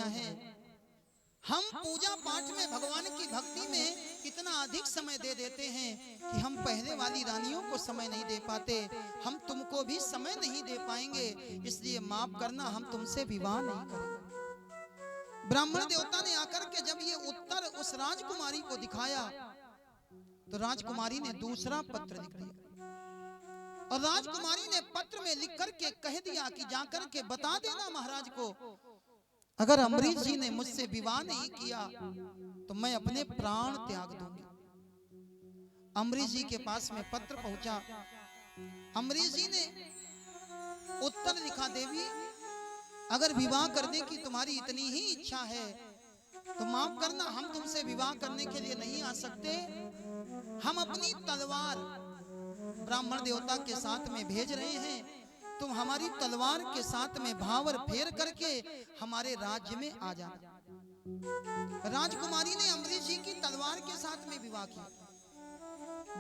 दिया है। हम पूजा पाठ में, भगवान की भक्ति में इतना अधिक समय दे देते हैं कि हम पहले वाली रानियों को समय नहीं दे पाते। हम तुमको भी समय नहीं दे पाएंगे, इसलिए माफ करना, हम तुमसे विवाह नहीं करेंगे। ब्राह्मण देवता ने आकर के जब ये उत्तर उस राजकुमारी को दिखाया तो राजकुमारी ने दूसरा पत्र लिख दिया और राजकुमारी ने पत्र में लिख करके कह दिया कि जाकर के बता देना महाराज को, अगर अम्बरीश जी ने मुझसे विवाह नहीं किया तो मैं अपने प्राण त्याग दूंगी। अम्बरीश जी के पास में पत्र पहुंचा। अम्बरीश जी ने उत्तर लिखा, देवी अगर विवाह करने की तुम्हारी इतनी ही इच्छा है तो माफ करना, हम तुमसे विवाह करने के लिए नहीं आ सकते। हम अपनी तलवार ब्राह्मण देवता के साथ में भेज रहे हैं, तुम हमारी तलवार के साथ में भावर फेर करके हमारे राज्य में आ जाना। राजकुमारी ने अम्बरीश जी की तलवार के साथ में विवाह किया।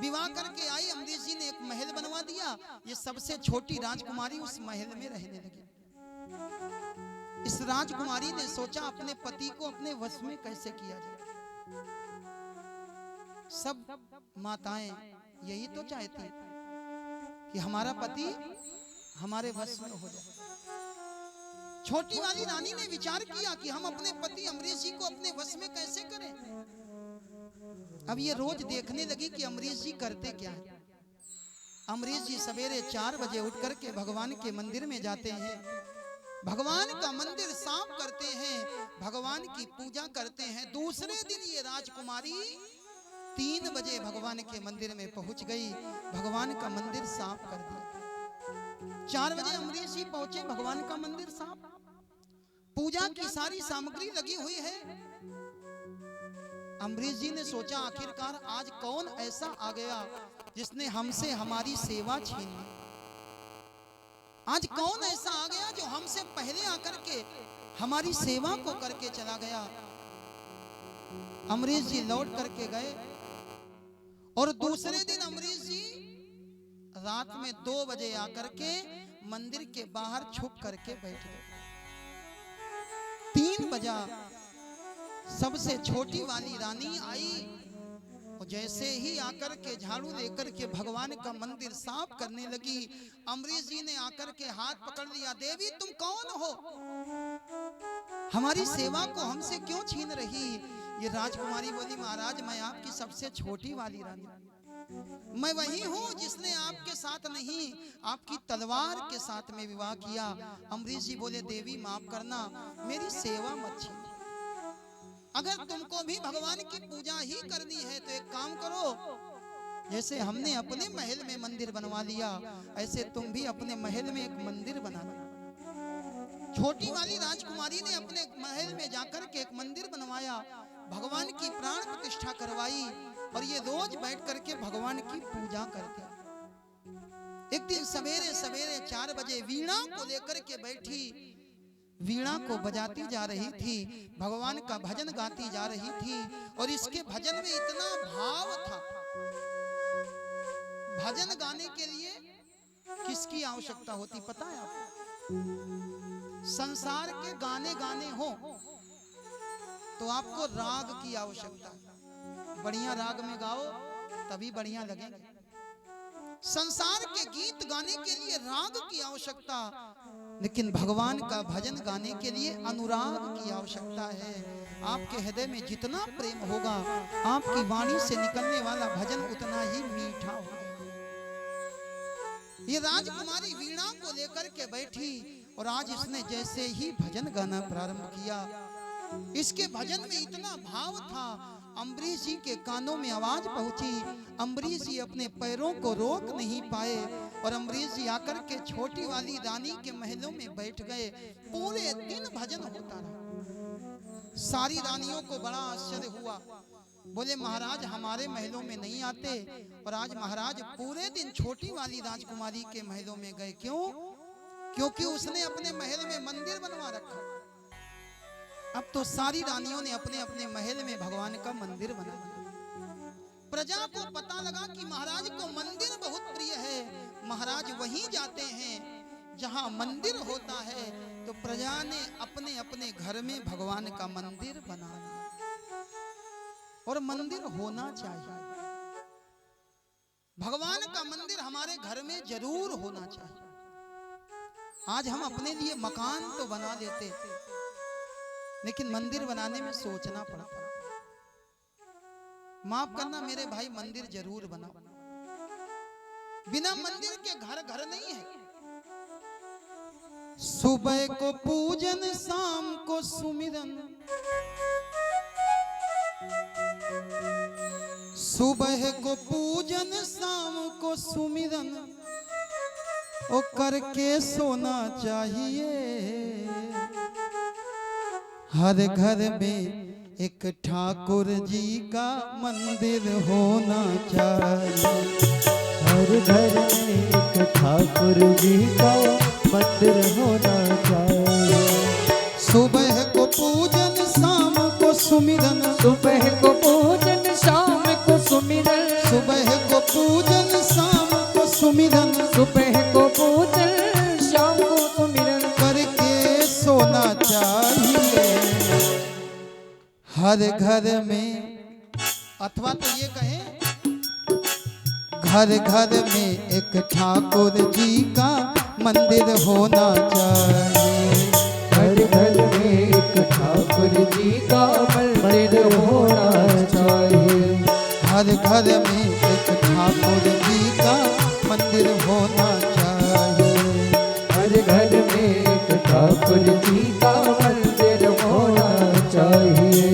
विवाह करके आई, अम्बरीश जी ने एक महल बनवा दिया। ये सबसे छोटी राजकुमारी उस महल में रहने लगी। इस राजकुमारी ने सोचा अपने पति को अपने वश में कैसे किया जाए। सब माताएं यही तो चाहती कि हमारा पति हमारे वश में हो जाए। छोटी वाली रानी ने विचार किया कि हम अपने पति अम्बरीश जी को अपने वश में कैसे करें। अब ये रोज देखने लगी कि अम्बरीश जी करते क्या है। अम्बरीश जी सवेरे 4 बजे उठ करके भगवान के मंदिर में जाते हैं, भगवान का मंदिर साफ करते हैं, भगवान की पूजा करते हैं। दूसरे दिन ये राजकुमारी 3 बजे भगवान के मंदिर में पहुंच गई, भगवान का मंदिर साफ कर दिया। 4 बजे अम्बरीश जी पहुंचे, भगवान का मंदिर साफ, पूजा की सारी सामग्री लगी हुई है। अम्बरीश जी ने सोचा आखिरकार आज कौन ऐसा आ गया जिसने हमसे हमारी सेवा छीन ली। आज कौन ऐसा आ गया जो हमसे पहले आकर के हमारी सेवा को करके चला गया। अम्बरीश जी लौट करके गए और दूसरे दिन अम्बरीश जी रात में 2 बजे आकर के मंदिर के बाहर छुप करके बैठ गए। 3 बजा, सबसे छोटी वाली रानी आई और जैसे ही आकर के झाड़ू लेकर के भगवान का मंदिर साफ करने लगी, अम्बरीश जी ने आकर के हाथ पकड़ लिया। देवी तुम कौन हो, हमारी सेवा को हमसे क्यों छीन रही। ये राजकुमारी बोली, महाराज मैं आपकी सबसे छोटी वाली रानी, मैं वही हूँ जिसने आपके साथ नहीं आपकी तलवार के साथ में विवाह किया। अम्बरीश जी बोले, देवी माफ करना, मेरी सेवा मत छीन। अगर तुमको भी भगवान की पूजा ही करनी है तो एक काम करो, जैसे हमने अपने महल में मंदिर बनवा लिया ऐसे तुम भी अपने महल में एक मंदिर बना लो। छोटी वाली राजकुमारी ने अपने महल में जाकर के एक मंदिर बनवाया, भगवान की प्राण प्रतिष्ठा करवाई और ये रोज बैठ करके भगवान की पूजा करते। एक दिन सवेरे सवेरे 4 बजे वीणा को लेकर के बैठी, वीणा को बजाती जा रही थी, भगवान का भजन गाती जा रही थी। और इसके भजन में इतना भाव था। भजन गाने के लिए किसकी आवश्यकता होती पता है आपको? संसार के गाने गाने हो तो आपको राग की आवश्यकता है। बढ़िया राग में गाओ तभी बढ़िया लगेंगे। संसार के गीत गाने के लिए राग की आवश्यकता, लेकिन भगवान का भजन गाने के लिए अनुराग की आवश्यकता है। आपके हृदय में जितना प्रेम होगा, आपकी वाणी से निकलने वाला भजन उतना ही मीठा होगा। ये राजकुमारी वीणा को लेकर के बैठी और आज इसने जैसे ही भजन गाना प्रारंभ किया, इसके भजन में इतना भाव था, अम्बरीश जी के कानों में आवाज पहुंची। अम्बरीश जी अपने पैरों को रोक नहीं पाए और अम्बरीश जी आकर के छोटी वाली रानी के महलों में बैठ गए। पूरे दिन भजन होता रहा। सारी रानियों को बड़ा आश्चर्य हुआ, बोले महाराज हमारे महलों में नहीं आते और आज महाराज पूरे दिन छोटी वाली राजकुमारी के महलों में गए। क्यों? क्योंकि उसने अपने महल में मंदिर बनवा रखा। अब तो सारी रानियों ने अपने अपने महल में भगवान का मंदिर बना दिया। प्रजा को पता लगा कि महाराज को मंदिर बहुत प्रिय है। महाराज वहीं जाते हैं जहां मंदिर होता है, तो प्रजा ने अपने अपने घर में भगवान का मंदिर बना लिया। और मंदिर होना चाहिए, भगवान का मंदिर हमारे घर में जरूर होना चाहिए। आज हम अपने लिए मकान तो बना लेते, लेकिन मंदिर बनाने में सोचना पड़ता। माफ करना मेरे भाई, मंदिर जरूर बनाओ। बिना मंदिर के घर घर नहीं है। सुबह को पूजन, शाम को सुमिरन, सुबह को पूजन, शाम को सुमिरन, ओ करके सोना चाहिए। हर घर में एक ठाकुर जी का मंदिर होना चाहिए। हर घर में एक ठाकुर जी का मंदिर होना चाहिए। सुबह को पूजन, शाम को सुमिरन, सुबह को पूजन, शाम को सुमिरन, सुबह को पूजन, शाम को सुमिरन, सुबह को पूजन, शाम को सुमिरन, करके सोना चाहिए। हर घर में, अथवा तो ये कहें, घर घर में एक ठाकुर जी का मंदिर होना चाहिए। हर घर में एक ठाकुर जी का मंदिर होना चाहिए। हर घर में एक ठाकुर जी का मंदिर होना चाहिए। हर घर में एक ठाकुर जी का मंदिर होना चाहिए।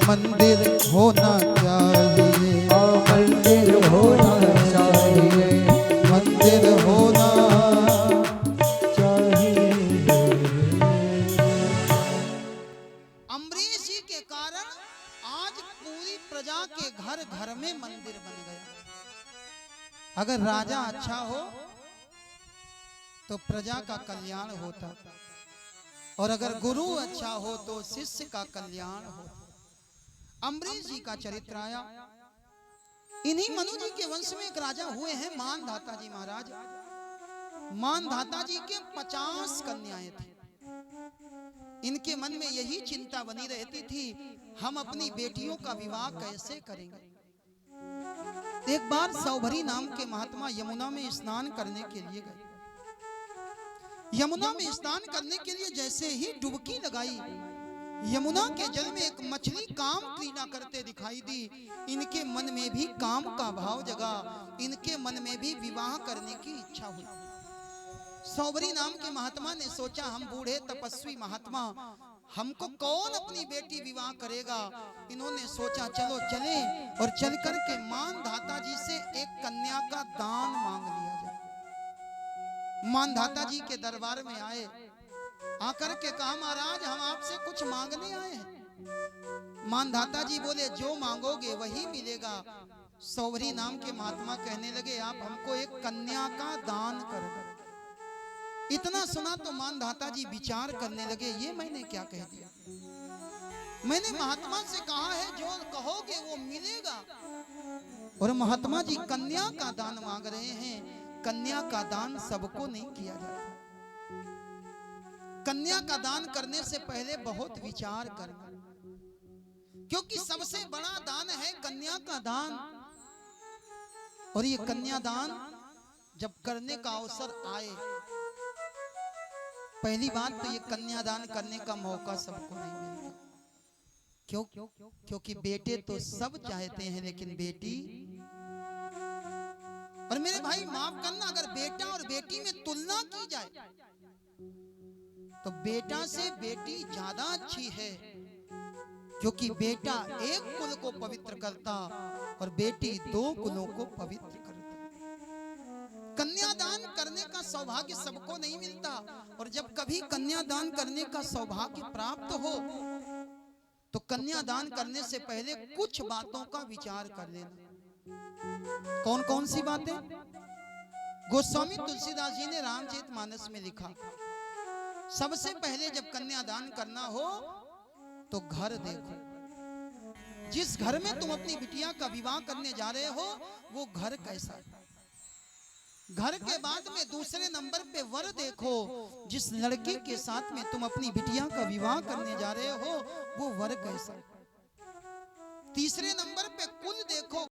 मंदिर होना चाहिए, मंदिर होना चाहिए, मंदिर होना चाहिए। अम्बरीश जी के कारण आज पूरी प्रजा के घर घर में मंदिर बन गया। अगर राजा अच्छा हो तो प्रजा का कल्याण होता, और अगर गुरु अच्छा हो तो शिष्य का कल्याण होता। अम्बरीश जी का चरित्र आया। इन्हीं मनु जी के वंश में एक राजा हुए हैं मानधाता जी महाराज। मानधाता जी के 50 कन्याएं थी। इनके मन में यही चिंता बनी रहती थी, हम अपनी बेटियों का विवाह कैसे करेंगे। एक बार सौभरी नाम के महात्मा यमुना में स्नान करने के लिए गए। यमुना में स्नान करने के लिए जैसे ही डुबकी लगाई, यमुना के जल में एक मछली काम क्रीड़ा करते दिखाई दी। इनके मन में भी काम का भाव जगा, इनके मन में भी विवाह करने की इच्छा हुई। सौभरी नाम के महात्मा ने सोचा, हम बूढ़े तपस्वी महात्मा, हमको कौन अपनी बेटी विवाह करेगा। इन्होंने सोचा चलो चले, और चल कर के मानधाता जी से एक कन्या का दान मांग लिया जाए। मानधाता जी के दरबार में आए, आकर के कहा महाराज हम आपसे कुछ मांगने आए हैं। मानधाता जी बोले जो मांगोगे वही मिलेगा। सौभरी नाम के महात्मा कहने लगे आप हमको एक कन्या का दान कर दो। इतना सुना तो मानधाता जी विचार करने लगे, ये मैंने क्या कह दिया। मैंने महात्मा से कहा है जो कहोगे वो मिलेगा, और महात्मा जी कन्या का दान मांग रहे हैं। कन्या का दान सबको नहीं किया जाता। कन्या का दान करने से पहले बहुत विचार करना, क्योंकि सबसे बड़ा दान है कन्या का दान। और ये कन्यादान जब करने का अवसर आए, पहली बात तो ये कन्यादान करने का मौका सबको नहीं मिलता। क्यों? क्योंकि बेटे तो सब चाहते हैं, लेकिन बेटी। और मेरे भाई माफ करना, अगर बेटा और बेटी में तुलना की जाए तो बेटा से बेटी ज्यादा अच्छी है, क्योंकि बेटा एक कुल को पवित्र करता और बेटी 2 कुलों को पवित्र करती। कन्यादान करने का सौभाग्य सबको नहीं मिलता, और जब कभी कन्यादान करने का सौभाग्य प्राप्त हो तो कन्यादान करने से पहले कुछ बातों का विचार कर लेना। कौन कौन सी बातें? गोस्वामी तुलसीदास जी ने रामचरितमानस में लिखा, सबसे पहले जब कन्यादान करना हो तो घर देखो। जिस घर में तुम अपनी बिटिया का विवाह करने जा रहे हो वो घर कैसा है। घर के बाद में दूसरे नंबर पे वर देखो। जिस लड़के के साथ में तुम अपनी बिटिया का विवाह करने जा रहे हो वो वर कैसा। तीसरे नंबर पे कुल देखो।